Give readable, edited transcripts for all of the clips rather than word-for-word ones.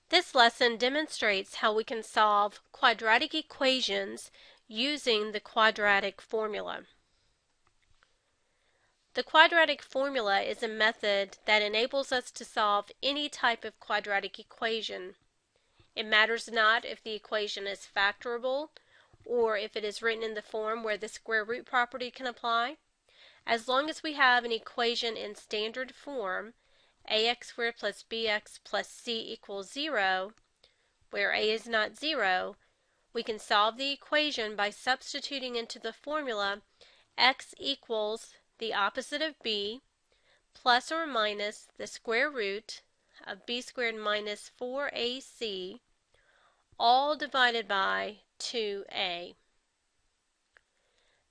This lesson demonstrates how we can solve quadratic equations using the quadratic formula. The quadratic formula is a method that enables us to solve any type of quadratic equation. It matters not if the equation is factorable or if it is written in the form where the square root property can apply. As long as we have an equation in standard form, ax squared plus bx plus c equals 0, where a is not 0, we can solve the equation by substituting into the formula x equals the opposite of b plus or minus the square root of b squared minus 4ac, all divided by 2a.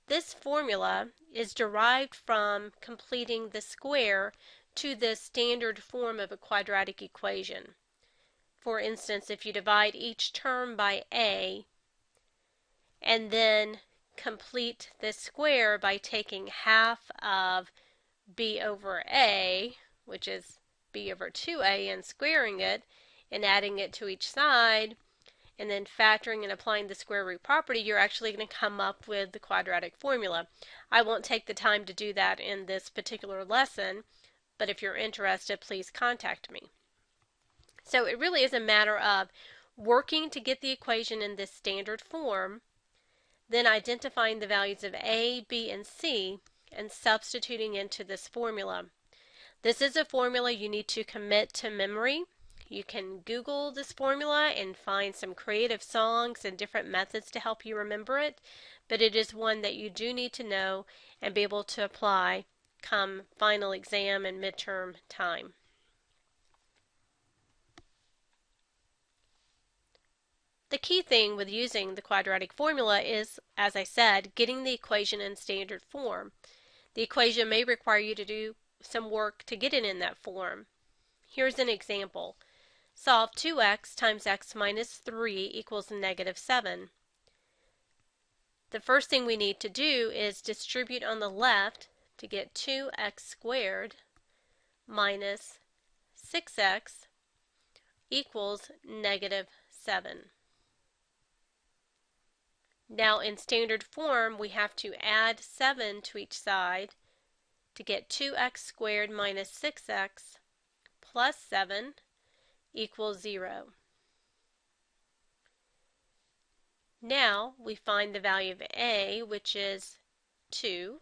This formula is derived from completing the square to the standard form of a quadratic equation. For instance, if you divide each term by a and then complete the square by taking half of b over a, which is b over 2a, and squaring it and adding it to each side, and then factoring and applying the square root property, you're actually going to come up with the quadratic formula. I won't take the time to do that in this particular lesson, but if you're interested, please contact me. So it really is a matter of working to get the equation in this standard form, then identifying the values of a, b, and c, and substituting into this formula. This is a formula you need to commit to memory. You can Google this formula and find some creative songs and different methods to help you remember it, but it is one that you do need to know and be able to apply come final exam and midterm time. The key thing with using the quadratic formula is, as I said, getting the equation in standard form. The equation may require you to do some work to get it in that form. Here's an example. Solve 2x times x minus 3 equals negative 7. The first thing we need to do is distribute on the left to get 2x squared minus 6x equals negative 7. Now in standard form, we have to add 7 to each side to get 2x squared minus 6x plus 7 equals 0. Now we find the value of a, which is 2,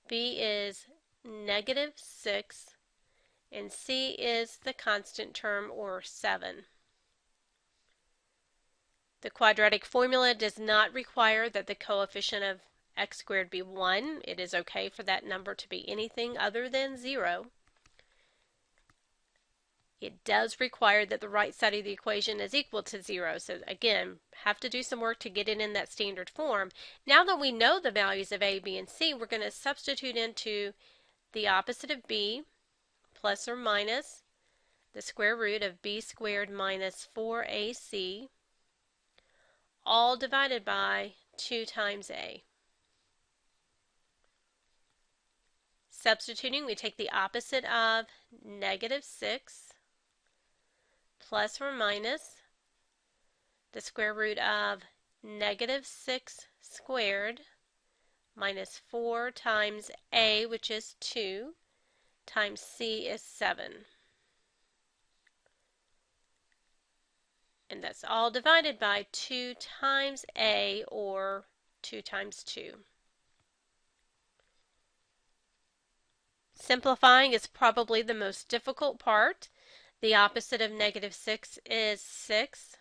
b is negative 6, and c is the constant term, or 7. The quadratic formula does not require that the coefficient of x squared be 1. It is okay for that number to be anything other than 0. It does require that the right side of the equation is equal to 0. So again, have to do some work to get it in that standard form. Now that we know the values of a, b, and c, we're going to substitute into the opposite of b plus or minus the square root of b squared minus 4ac, all divided by 2 times a. Substituting, we take the opposite of negative 6 plus or minus the square root of negative 6 squared minus 4 times a, which is 2, times c is 7. And that's all divided by 2 times a, or 2 times 2. Simplifying is probably the most difficult part. The opposite of negative 6 is 6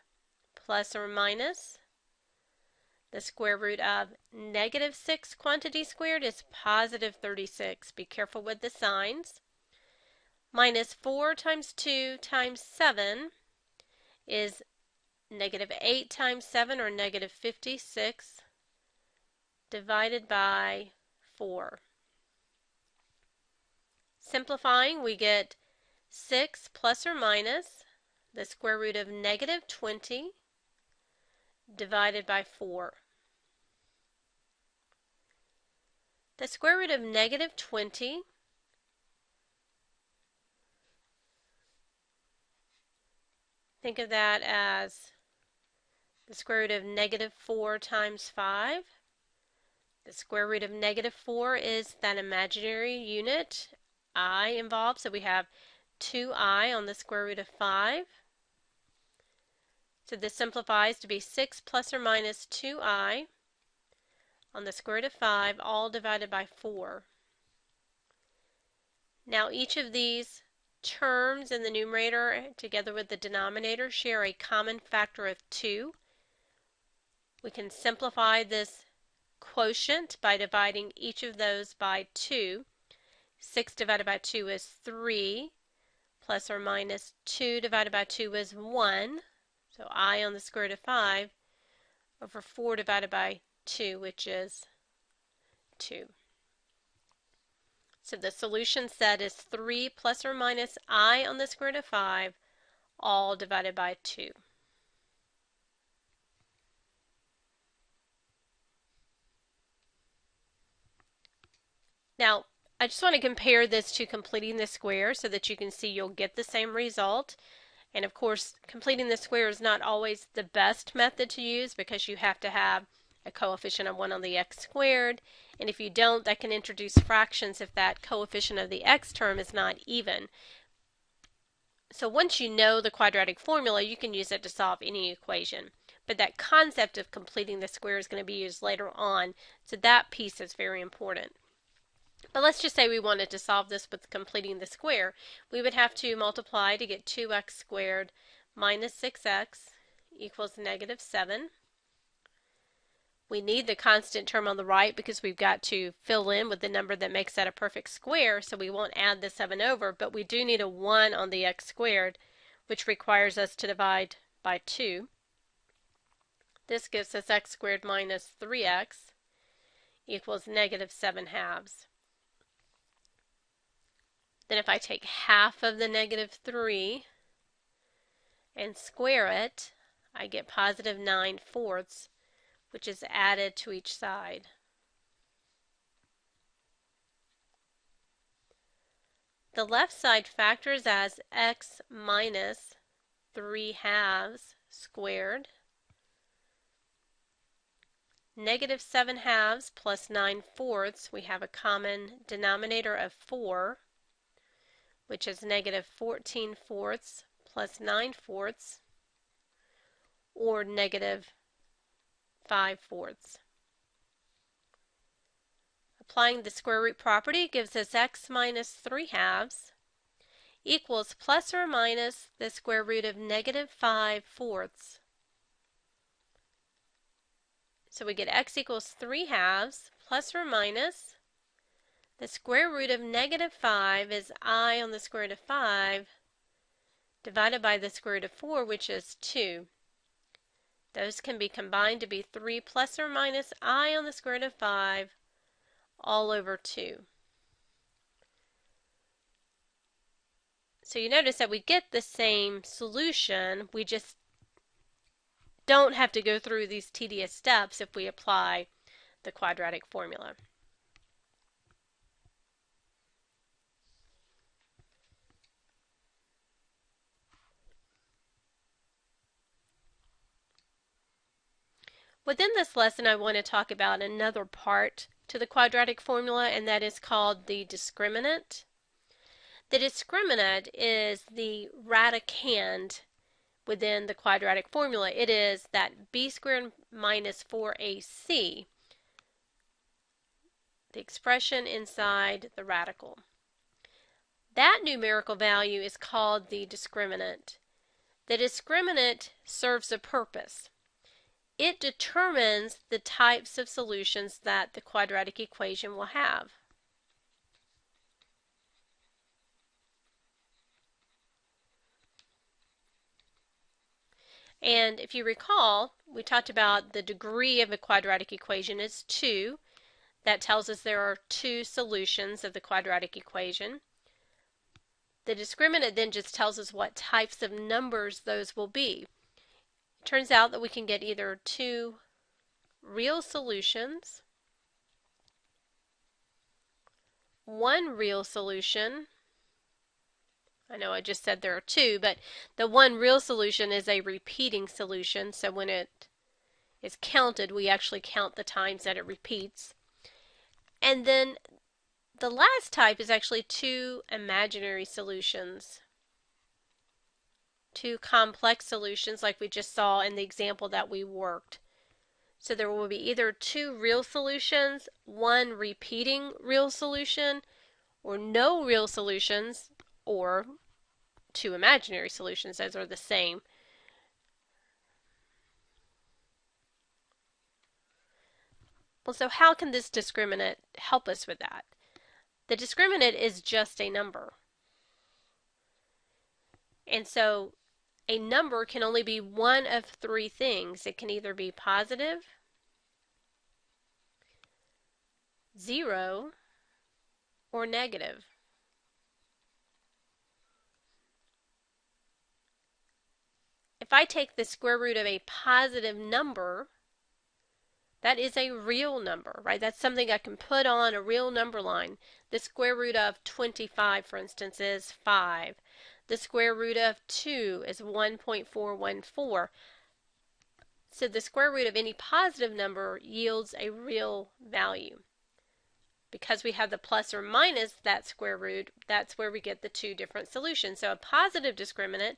plus or minus the square root of negative 6 quantity squared is positive 36. Be careful with the signs. Minus 4 times 2 times 7 is negative 8 times 7, or negative 56, divided by 4. Simplifying, we get 6 plus or minus the square root of negative 20 divided by 4. The square root of negative 20 think of that as the square root of negative 4 times 5. The square root of negative 4 is that imaginary unit, I, involved, so we have 2i on the square root of 5. So this simplifies to be 6 plus or minus 2i on the square root of 5, all divided by 4. Now each of these terms in the numerator together with the denominator share a common factor of 2. We can simplify this quotient by dividing each of those by 2. 6 divided by 2 is 3, plus or minus 2 divided by 2 is 1. So I on the square root of 5 over 4 divided by 2, which is 2. So the solution set is 3 plus or minus I on the square root of 5, all divided by 2. Now, I just want to compare this to completing the square so that you can see you'll get the same result. And of course, completing the square is not always the best method to use because you have to have a coefficient of 1 on the x squared. And if you don't, that can introduce fractions if that coefficient of the x term is not even. So once you know the quadratic formula, you can use it to solve any equation. But that concept of completing the square is going to be used later on, so that piece is very important. But let's just say we wanted to solve this with completing the square. We would have to multiply to get 2x squared minus 6x equals negative 7. We need the constant term on the right because we've got to fill in with the number that makes that a perfect square, so we won't add the 7 over, but we do need a 1 on the x squared, which requires us to divide by 2. This gives us x squared minus 3x equals negative 7 halves. Then if I take half of the negative 3 and square it, I get positive 9/4, which is added to each side. The left side factors as x minus 3 halves squared. Negative 7 halves plus 9/4, we have a common denominator of 4, which is negative 14/4 plus 9/4, or negative 5/4. Applying the square root property gives us x minus 3 halves equals plus or minus the square root of negative 5/4. So we get x equals 3 halves plus or minus the square root of negative 5 is I on the square root of 5 divided by the square root of 4, which is 2. Those can be combined to be 3 plus or minus I on the square root of 5 all over 2. So you notice that we get the same solution, we just don't have to go through these tedious steps if we apply the quadratic formula. Within this lesson, I want to talk about another part to the quadratic formula, and that is called the discriminant. The discriminant is the radicand within the quadratic formula. It is that b squared minus 4ac, the expression inside the radical. That numerical value is called the discriminant. The discriminant serves a purpose. It determines the types of solutions that the quadratic equation will have. And if you recall, we talked about the degree of a quadratic equation is 2. That tells us there are 2 solutions of the quadratic equation. The discriminant then just tells us what types of numbers those will be. It turns out that we can get either 2 real solutions, 1 real solution, I know I just said there are two, but the one real solution is a repeating solution. So when it is counted, we actually count the times that it repeats. And then the last type is actually two imaginary solutions. Two complex solutions like we just saw in the example that we worked. So there will be either two real solutions, one repeating real solution, or no real solutions, or two imaginary solutions. Those are the same. Well, so how can this discriminant help us with that? The discriminant is just a number. And so a number can only be one of three things. It can either be positive, 0, or negative. If I take the square root of a positive number, that is a real number, right? That's something I can put on a real number line. The square root of 25, for instance, is 5. The square root of 2 is 1.414. So the square root of any positive number yields a real value. Because we have the plus or minus that square root, that's where we get the two different solutions. So a positive discriminant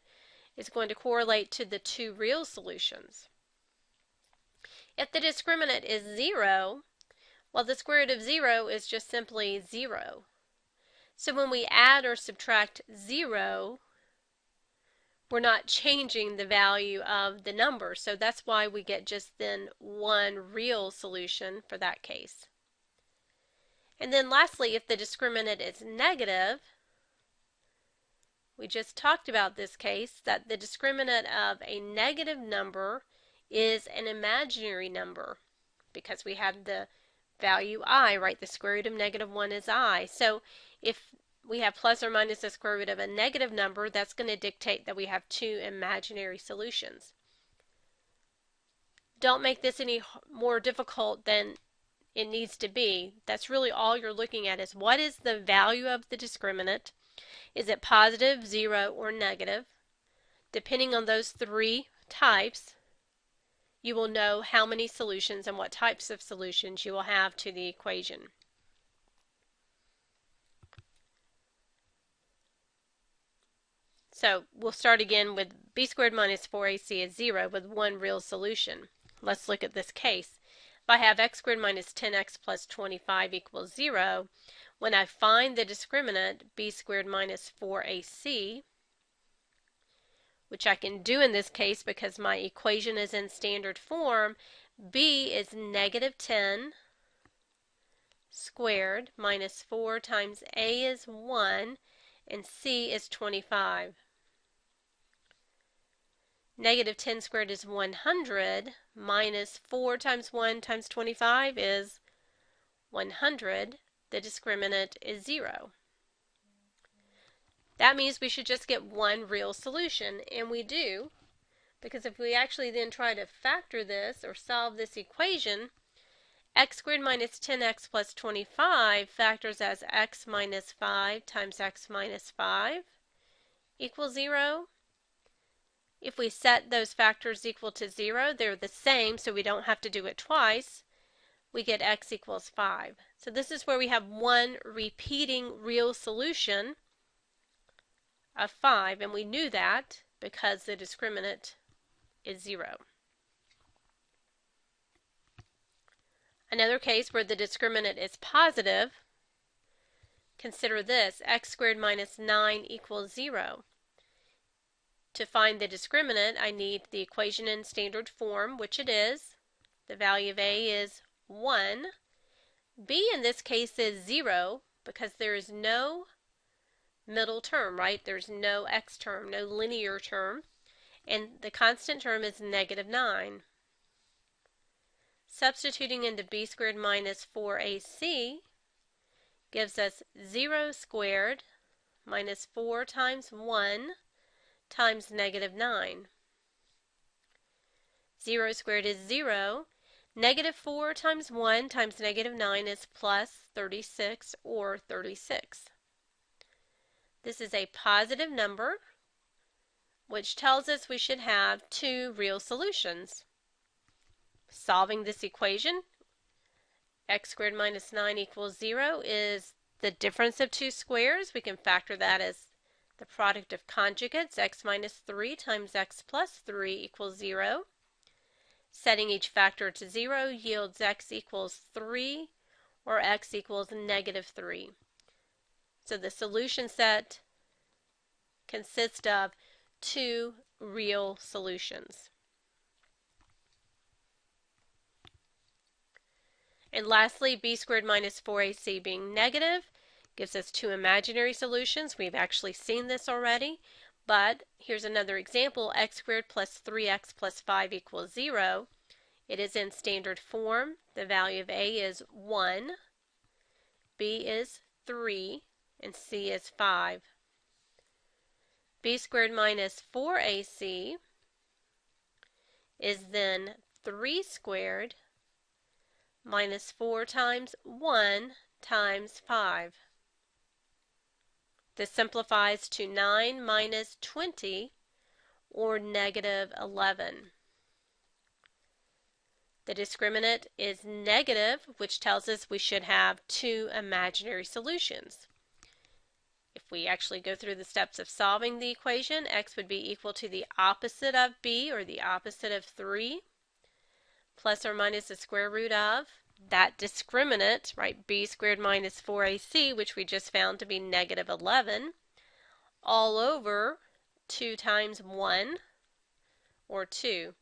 is going to correlate to the two real solutions. If the discriminant is 0, well, the square root of 0 is just simply 0. So when we add or subtract 0, we're not changing the value of the number. So that's why we get just then one real solution for that case. And then lastly, if the discriminant is negative, we just talked about this case, that the discriminant of a negative number is an imaginary number because we have the value I, right? The square root of -1 is I. So if we have plus or minus the square root of a negative number, that's going to dictate that we have two imaginary solutions. Don't make this any more difficult than it needs to be. That's really all you're looking at is what is the value of the discriminant? Is it positive, 0, or negative? Depending on those three types, you will know how many solutions and what types of solutions you will have to the equation. So we'll start again with b squared minus 4ac is 0 with one real solution. Let's look at this case. If I have x squared minus 10x plus 25 equals 0, when I find the discriminant b squared minus 4ac, which I can do in this case because my equation is in standard form, b is -10 squared minus 4 times a is 1 and c is 25. -10 squared is 100 minus 4 times 1 times 25 is 100. The discriminant is 0. That means we should just get one real solution, and we do, because if we actually then try to factor this or solve this equation, x squared minus 10x plus 25 factors as x minus 5 times x minus 5 equals 0. If we set those factors equal to 0, they're the same, so we don't have to do it twice. We get x equals 5. So this is where we have one repeating real solution of 5, and we knew that because the discriminant is 0. Another case where the discriminant is positive, consider this, x squared minus 9 equals 0. To find the discriminant, I need the equation in standard form, which it is. The value of a is 1. B in this case is 0 because there is no middle term, right? There's no x term, no linear term. And the constant term is -9. Substituting into b squared minus 4ac gives us 0 squared minus 4 times 1 times -9. 0 squared is 0. -4 times 1 times -9 is plus 36 or 36. This is a positive number, which tells us we should have two real solutions. Solving this equation, x squared minus 9 equals 0 is the difference of two squares. We can factor that as the product of conjugates. X minus 3 times x plus 3 equals 0. Setting each factor to 0 yields x equals 3 or x equals negative 3. So the solution set consists of two real solutions. And lastly, b squared minus 4ac being negative gives us two imaginary solutions. We've actually seen this already, but here's another example. X squared plus 3x plus 5 equals 0. It is in standard form. The value of a is 1, b is 3, and c is 5. b squared minus 4ac is then 3 squared minus 4 times 1 times 5. This simplifies to 9 minus 20, or negative 11. The discriminant is negative, which tells us we should have two imaginary solutions. If we actually go through the steps of solving the equation, x would be equal to the opposite of b, or the opposite of 3, plus or minus the square root of that discriminant, right, b squared minus 4ac, which we just found to be negative 11, all over 2 times 1, or 2.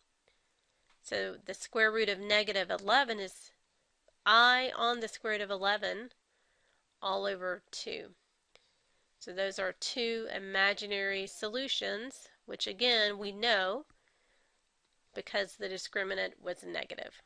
So the square root of negative 11 is I on the square root of 11 all over 2. So those are two imaginary solutions, which again we know because the discriminant was negative.